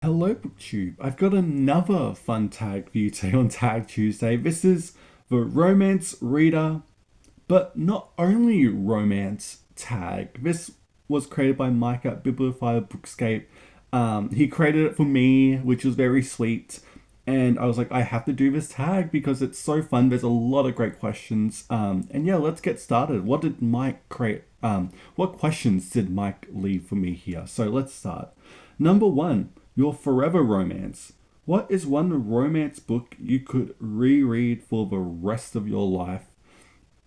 Hello, BookTube. I've got another fun tag for you today on Tag Tuesday. This is the Romance Reader, but not only romance tag. This was created by Mike at Bibliophile Bookscape. He created it for me, which was very sweet. And I was like, I have to do this tag because it's so fun. There's a lot of great questions. And yeah, let's get started. What did Mike create? What questions did Mike leave for me here? So let's start. Number one, your forever romance. What is one romance book you could reread for the rest of your life?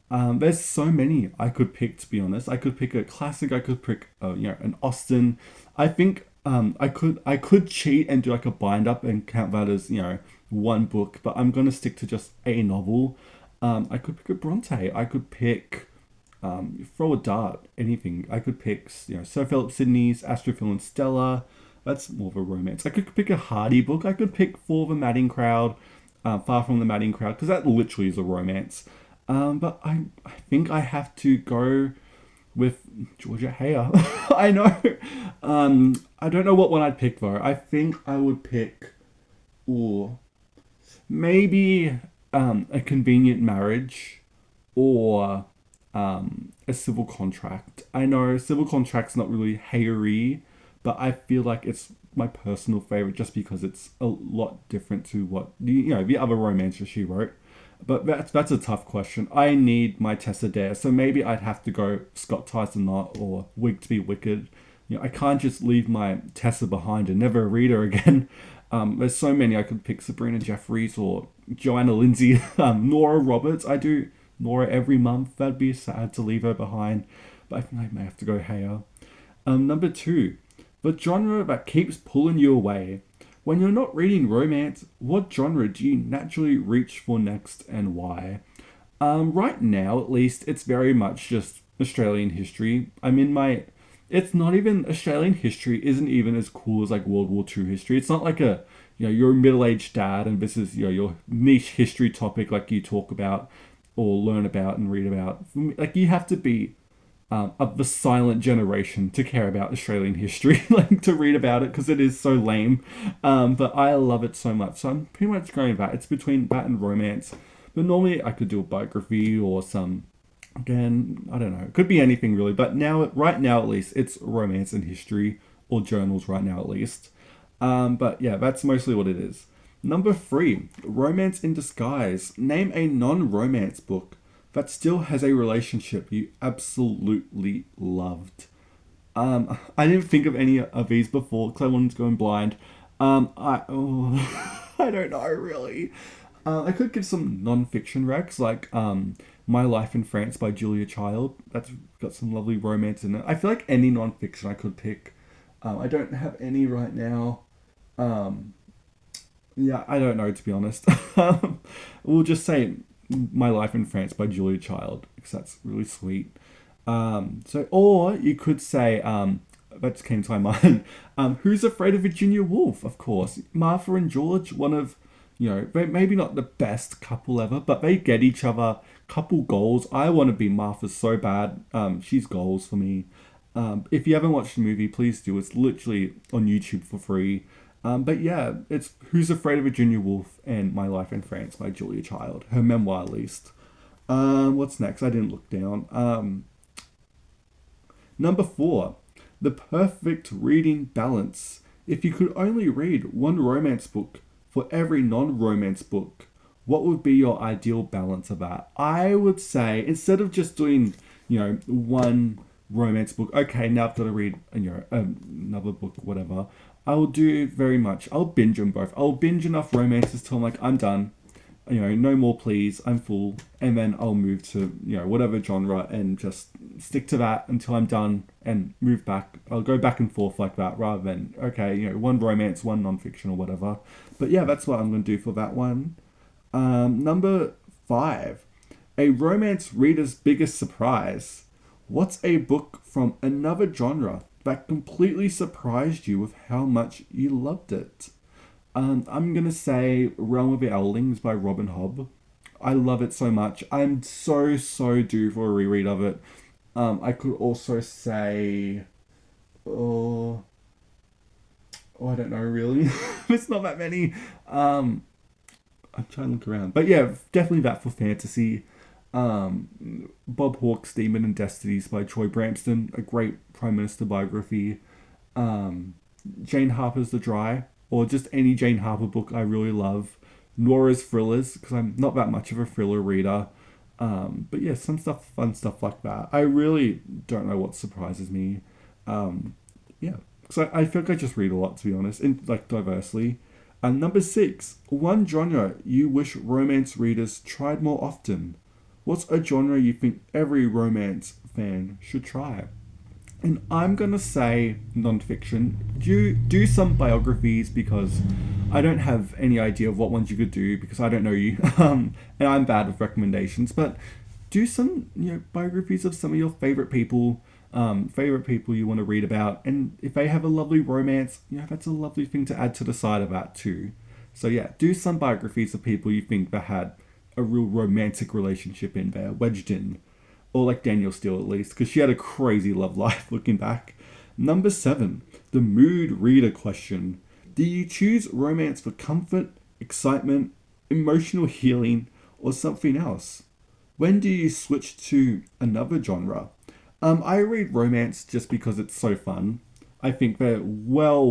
There's so many I could pick. To be honest, I could pick a classic. I could pick, an Austen. I think I could cheat and do like a bind up and count that as one book. But I'm gonna stick to just a novel. I could pick a Bronte. I could pick throw a dart, anything. I could pick Sir Philip Sidney's Astrophil and Stella. That's more of a romance. I could pick a Hardy book. I could pick For the Madding Crowd, Far from the Madding Crowd, because that literally is a romance. But I think I have to go with Georgia Hare. I know. I don't know what one I'd pick though. I think I would pick, or maybe a convenient marriage, or a civil contract. I know civil contract's not really Hayery, but I feel like it's my personal favorite just because it's a lot different to what the other romances she wrote. But that's a tough question. I need my Tessa Dare, so maybe I'd have to go Scott Tyson Knott or Wig to be Wicked. I can't just leave my Tessa behind and never read her again. There's so many I could pick: Sabrina Jeffries or Joanna Lindsay, Nora Roberts. I do Nora every month. That'd be sad to leave her behind, but I think I may have to go Haya. Number two, the genre that keeps pulling you away. When you're not reading romance, what genre do you naturally reach for next and why? Right now, at least, it's very much just Australian history. I'm in my. It's not even Australian history. Isn't even as cool as like World War II history. It's not like you're a middle-aged dad and this is your niche history topic like you talk about or learn about and read about. Like you have to be of the silent generation to care about Australian history, like to read about it because it is so lame. But I love it so much. So I'm pretty much going with that. It's between that and romance. But normally I could do a biography or some, again, I don't know. It could be anything really. But now, right now at least, it's romance and history or journals right now at least. But yeah, that's mostly what it is. Number three, romance in disguise. Name a non romance book that still has a relationship you absolutely loved. I didn't think of any of these before because I wanted to go in blind. I don't know really. I could give some non-fiction recs like My Life in France by Julia Child. That's got some lovely romance in it. I feel like any non-fiction I could pick. I don't have any right now. Um, yeah, I don't know to be honest. We'll just say My Life in France by Julia Child because that's really sweet. Or you could say, that just came to my mind. Who's Afraid of Virginia Woolf? Of course, Martha and George. One of, maybe not the best couple ever, but they get each other. Couple goals. I want to be Martha so bad. She's goals for me. If you haven't watched the movie, please do. It's literally on YouTube for free. But yeah, it's Who's Afraid of Virginia Woolf and My Life in France by Julia Child. Her memoir, at least. What's next? I didn't look down. Number four, the perfect reading balance. If you could only read one romance book for every non romance book, what would be your ideal balance of that? I would say instead of just doing, one romance book, okay, now I've got to read, another book, whatever. I'll do very much. I'll binge them both. I'll binge enough romances till I'm like, I'm done. No more please, I'm full. And then I'll move to, whatever genre and just stick to that until I'm done and move back. I'll go back and forth like that rather than, okay, one romance, one non-fiction or whatever. But yeah, that's what I'm going to do for that one. Number five, a romance reader's biggest surprise. What's a book from another genre that completely surprised you with how much you loved it? I'm gonna say Realm of the Owlings by Robin Hobb. I love it so much. I'm so due for a reread of it. I could also say, oh, Oh, I don't know really. It's not that many. Um, I'm trying to look around, but yeah, definitely that for fantasy. Bob Hawke's Demon and Destinies by Troy Brampston, a great Prime Minister biography. Um, Jane Harper's The Dry, or just any Jane Harper book I really love. Nora's thrillers, because I'm not that much of a thriller reader. But yeah, some stuff, fun stuff like that. I really don't know what surprises me. Um, yeah, because I feel like I just read a lot, to be honest, and like diversely. And number six, one genre you wish romance readers tried more often. What's a genre you think every romance fan should try? And I'm gonna say nonfiction. Do some biographies because I don't have any idea of what ones you could do because I don't know you, and I'm bad with recommendations. But do some biographies of some of your favorite people you want to read about, and if they have a lovely romance, that's a lovely thing to add to the side of that too. So yeah, do some biographies of people you think that had a real romantic relationship in there, wedged in, or like Danielle Steele at least, because she had a crazy love life looking back. Number seven, the mood reader question. Do you choose romance for comfort, excitement, emotional healing, or something else? When do you switch to another genre? I read romance just because it's so fun. I think they're so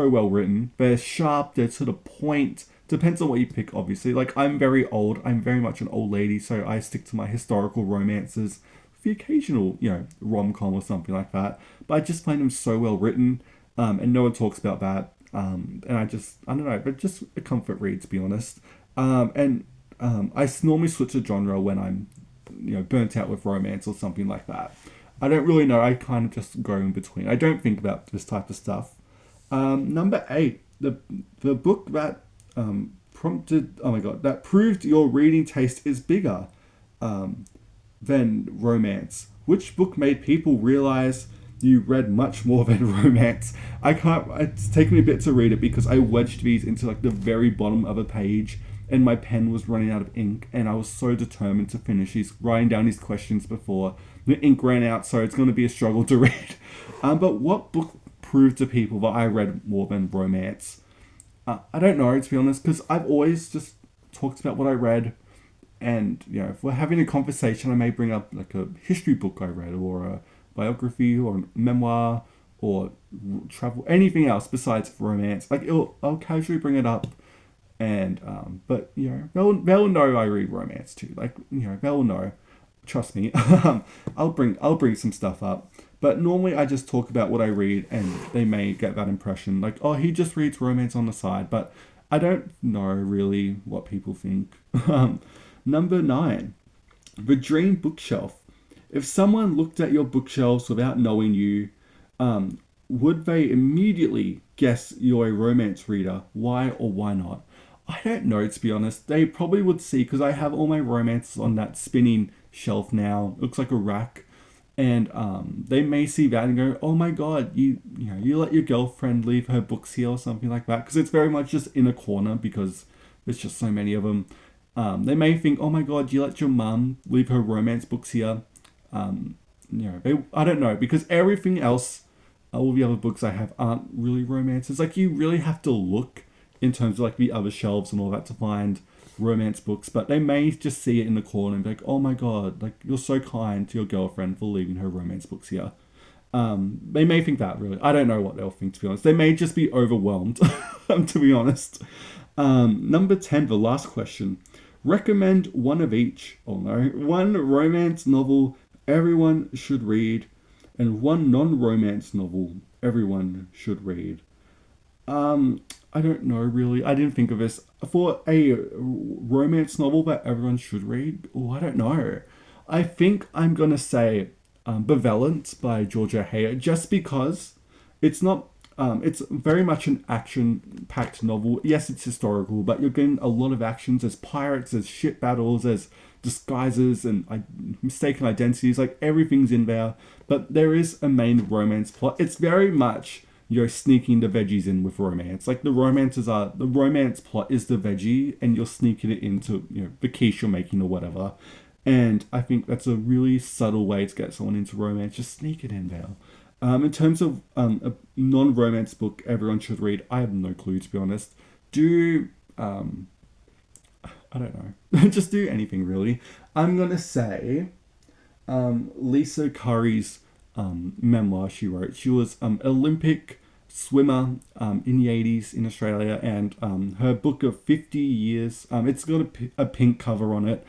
well written. They're sharp, they're to the point. Depends on what you pick, obviously. Like, I'm very old. I'm very much an old lady, so I stick to my historical romances. The occasional, rom com or something like that. But I just find them so well written, and no one talks about that. And I don't know, but just a comfort read, to be honest. And I normally switch a genre when I'm, burnt out with romance or something like that. I don't really know. I kind of just go in between. I don't think about this type of stuff. Number eight, the book that prompted, oh my god, that proved your reading taste is bigger than romance. Which book made people realize you read much more than romance? I can't. It's taken me a bit to read it because I wedged these into like the very bottom of a page, and my pen was running out of ink, and I was so determined to finish these, writing down these questions before the ink ran out. So it's going to be a struggle to read. But what book proved to people that I read more than romance? I don't know, to be honest, because I've always just talked about what I read, and if we're having a conversation, I may bring up like a history book I read, or a biography, or a memoir, or travel, anything else besides romance. Like I'll casually bring it up, and but they'll know I read romance too. Like they'll know. Trust me. I'll bring some stuff up. But normally I just talk about what I read, and they may get that impression like, oh, he just reads romance on the side. But I don't know really what people think. Number nine, the dream bookshelf. If someone looked at your bookshelves without knowing you, would they immediately guess you're a romance reader? Why or why not? I don't know, to be honest. They probably would see because I have all my romances on that spinning shelf now. It looks like a rack, and they may see that and go, "Oh my god, you let your girlfriend leave her books here or something like that," because it's very much just in a corner because there's just so many of them. They may think, "Oh my god, you let your mum leave her romance books here." I don't know because everything else, all the other books I have aren't really romances. Like you really have to look in terms of like the other shelves and all that to find romance books, but they may just see it in the corner and be like, "Oh my god, like you're so kind to your girlfriend for leaving her romance books here." They may think that really. I don't know what they'll think, to be honest. They may just be overwhelmed, to be honest. Number 10, the last question. Recommend one of each, oh no, one romance novel everyone should read, and one non-romance novel everyone should read. I don't know really. I didn't think of this for a romance novel that everyone should read. Oh, I don't know. I think I'm gonna say Benevolent by Georgia Hare, just because it's not. It's very much an action-packed novel. Yes, it's historical, but you're getting a lot of actions. There's pirates, there's ship battles, there's disguises and mistaken identities. Like everything's in there, but there is a main romance plot. It's very much sneaking the veggies in with romance. Like the romance plot is the veggie, and you're sneaking it into the quiche you're making or whatever. And I think that's a really subtle way to get someone into romance. Just sneak it in there. In terms of a non-romance book everyone should read, I have no clue to be honest. Do I don't know. Just do anything really. I'm gonna say Lisa Curry's memoir she wrote. She was Olympic swimmer in the 80s in Australia, and her book of 50 years. It's got a pink cover on it.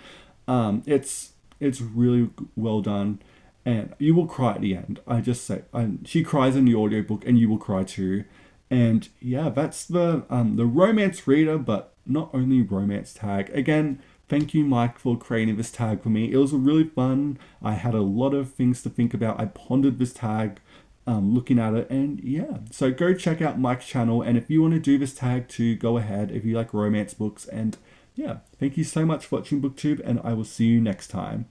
It's really well done, and you will cry at the end. I just say, she cries in the audiobook, and you will cry too. And yeah, that's the romance reader, but not only romance tag. Again, thank you, Mike, for creating this tag for me. It was really fun. I had a lot of things to think about. I pondered this tag, looking at it, and yeah. So go check out Mike's channel, and if you want to do this tag too, go ahead. If you like romance books, and yeah, thank you so much for watching BookTube, and I will see you next time.